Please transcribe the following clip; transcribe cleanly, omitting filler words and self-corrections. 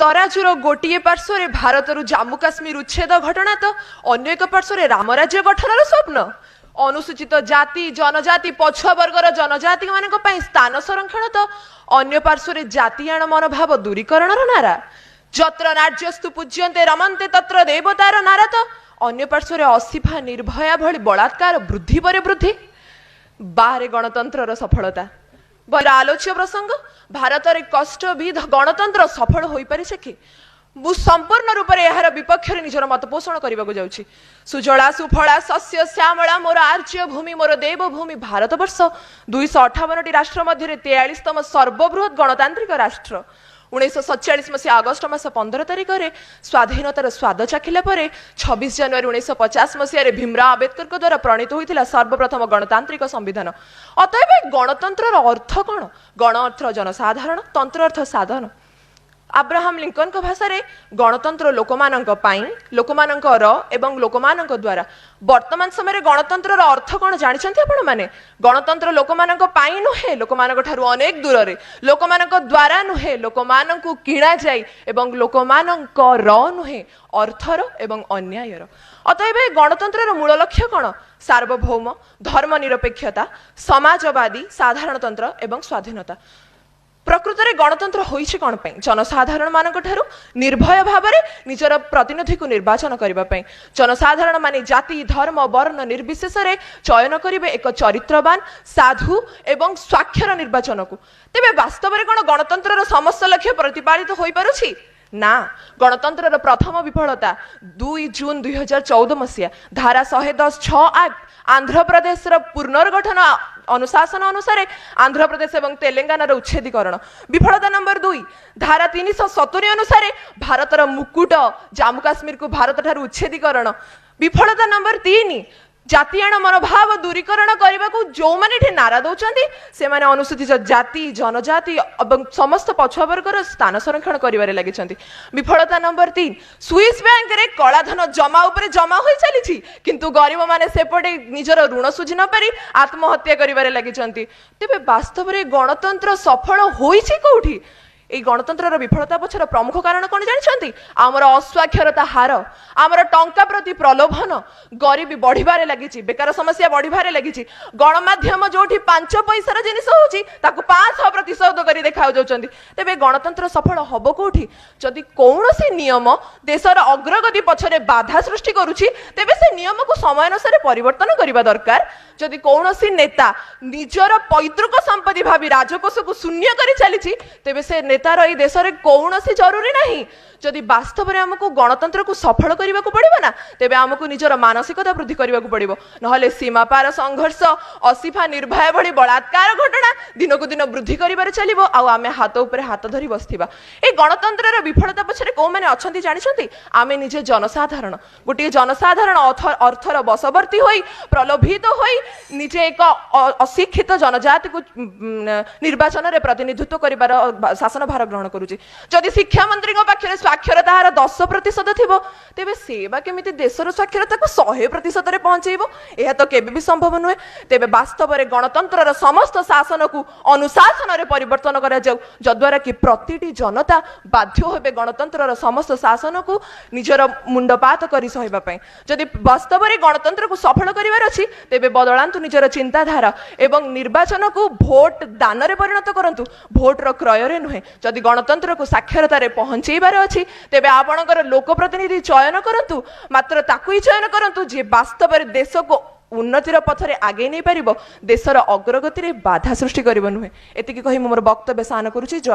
तराजुर गोटे पार्श्वर भारत जम्मू काश्मीर उच्छेद घटना तो अन्य एक पार्श्वर रामराज्य गठनर स्वप्न अनुसूचित जाति जनजाति पछुआ वर्गर जनजाति मान स्थान संरक्षण तो अन्य पार्श्वर जातियाण मनोभाव दूरीकरण नारा जत्र नार्यस्तु पूज्यन्ते रमन्ते तत्र देवतार नारा तो अन्य पार्श्वर असिफा निर्भया भली बलात्कार वृद्धि पर वृद्धि बाहर गणतंत्र सफलता बड़ आलोच्य प्रसंग भारत कष्टविध गणतंत्र सफल हो पारे कि संपूर्ण रूप से यार विपक्ष निजर मत पोषण करने को जाऊँगी सुजला सुफला शस्य श्यामला मोर आर्य भूमि मोर देवभूमि भारत वर्ष 258 राष्ट्र मध्य 43तम सर्वबृहत गणतांत्रिक राष्ट्र 1947 मसीहा अगस्ट मास 15 तारिख में स्वाधीनतार स्वाद चाखिला 26 जनवरी 1950 मसीह भीमराव आंबेडकर द्वारा प्रणीत होता सर्वप्रथम गणतांत्रिक संविधान। अतएव गणतंत्र अर्थ कौन? गण अर्थ जनसाधारण, तंत्र अर्थ साधन। अब्राहम लिंकन भाषा रे गणतंत्र लोकमानंकर एवं लोकमानंक द्वारा वर्तमान समय गणतंत्र अर्थ कौन जानते आपण माने? गणतंत्र लोकमानंक पाई नुहे, लोकमानंक ठारू अनेक दूर रे, लोकमानंक द्वारा नुहे, लोकमानंकु किणा जाई एवं लोकमानंकर नुहे, अर्थर एवं अन्यायर। अतएव गणतंत्र मूल लक्ष्य कौन? सार्वभौम, धर्मनिरपेक्षता, समाजवादी, साधारणतंत्र एवं स्वाधीनता। प्रकृत में गणतंत्र होइछि कौन पे? जनसाधारण मानक ठारू निर्भय भाव में निजर प्रतिनिधि को निर्वाचन करने। जनसाधारण माने जाति धर्म वर्ण निर्विशेष चयन करेंगे एक चरित्रवान साधु एवं स्वाक्षर निर्वाचन को। तेबे वास्तव में कौन गणतंत्र समस्त लक्ष्य प्रतिपादित हो पारुछि? ना। गणतंत्र प्रथम विफलता 2 जून 2014 मसीहा धारा 110(6) एक्ट आंध्र प्रदेश पुनर्गठन अनुशासन अनुसार आंध्र प्रदेश एवं तेलंगाना उच्छेदीकरण। विफलता नंबर 2 धारा 370 अनुसार भारतर मुकुट जम्मू काश्मीर को भारत ठारू उच्छेदीकरण। विफलता नंबर 3 जातियाण मनोभाव दूरीकरण करने को जो मैंने नारा दौरान से माने अनुसूचित जाति जनजाति और समस्त पछुआ वर्गर स्थान संरक्षण कर लगी। विफलता नंबर 3 स्विस बैंक रे कलाधन जमा उपरे जमा हो चली किंतु गरीब माने सेपटे निजर ऋण सुझी न पारी आत्महत्या कर लगी। तेबे वास्तव में गणतंत्र सफल होइछि कोठी? এই গণতন্ত্রর বিফলতা পছর প্রমুখ কারণ কোন জানিছন্তি? আমার অস্বাক্ষরতা হার, আমার টঙ্কা প্রতি প্রলোভন, গরিবী বড়িবারে লাগিছি, বেকার সমস্যা বড়িবারে লাগিছি। গণমাধ্যম যোঠি 5 পয়সার জিনিস হଉଛି তাকু 500% করে দেখাও যাউছন্তি। তেবে গণতন্ত্র সফল হব কোठी? যদি কৌনসি নিয়ম দেশর অগ্রগতি পছরে বাধা সৃষ্টি করুছি তেবে সে নিয়মকু সময় অনুসারে পরিবর্তন করিবা দরকার। যদি কৌনসি নেতা নিজর পৈতৃক সম্পত্তি ভাবি রাজकोषକୁ शून्य करी चलीछि तेबे से नेतार ए देश रे कौनसी जरूरी नहीं। जदि वास्तव में आमको गणतंत्र को सफल करने को पड़ो ना तेबे आमको निजर मानसिकता वृद्धि करने को पड़ो, नहले सीमा पार संघर्ष असिफा निर्भय भली बलात्कार घटना दिन को दिन वृद्धि कर चलो आम हाथ उपर हाथ धरी बसथिबा। ए गणतंत्र विफलता पछरे को माने अछंती जानिछंती? आमे निजे जनसाधारण गोटे जनसाधारण अर्थर बशवर्ती होई प्रलोभित होई निजे एक अशिक्षित जनजाति को निर्वाचन रे प्रतिनिधित्व करिबार शासन भार ग्रहण करुछि। जदि शिक्षा मंत्री पाखे साक्षरता हार 10% थिबो तेबे सेवा केमिति देशर साक्षरता को 100% रे पहुंचेबो? यह तो केबे भी संभव नुहे। तेबे वास्तव में गणतंत्र समस्त शासन को अनुशासन रे परिवर्तन करा जाऊ जद्वारा कि प्रतिटी जनता बाध्य होबे गणतंत्र समस्त शासन को निजर मुंडपात करी सहिबा पई। जदि वास्तव में गणतंत्र को सफल करिवार अछि तेबे बदलांतु निजर चिंताधारा एवं निर्वाचन को भोट दान रे परिणत करंतु, भोट रो क्रय रे नुहे। जदि गणतंत्र को साक्षरता रे पहुंचेबार अछि तेबे आपणकर लोकप्रतिनिधि चयन करंतु, मात्र ताकु ही चयन करंतु जे वास्तव में देश को उन्नतिर पथरे आगे नहीं पारिबो, देशर अग्रगति रे बाधा सृष्टि करिबो नुहे। एतिकी कहि मोर वक्तव्य सान करूछि।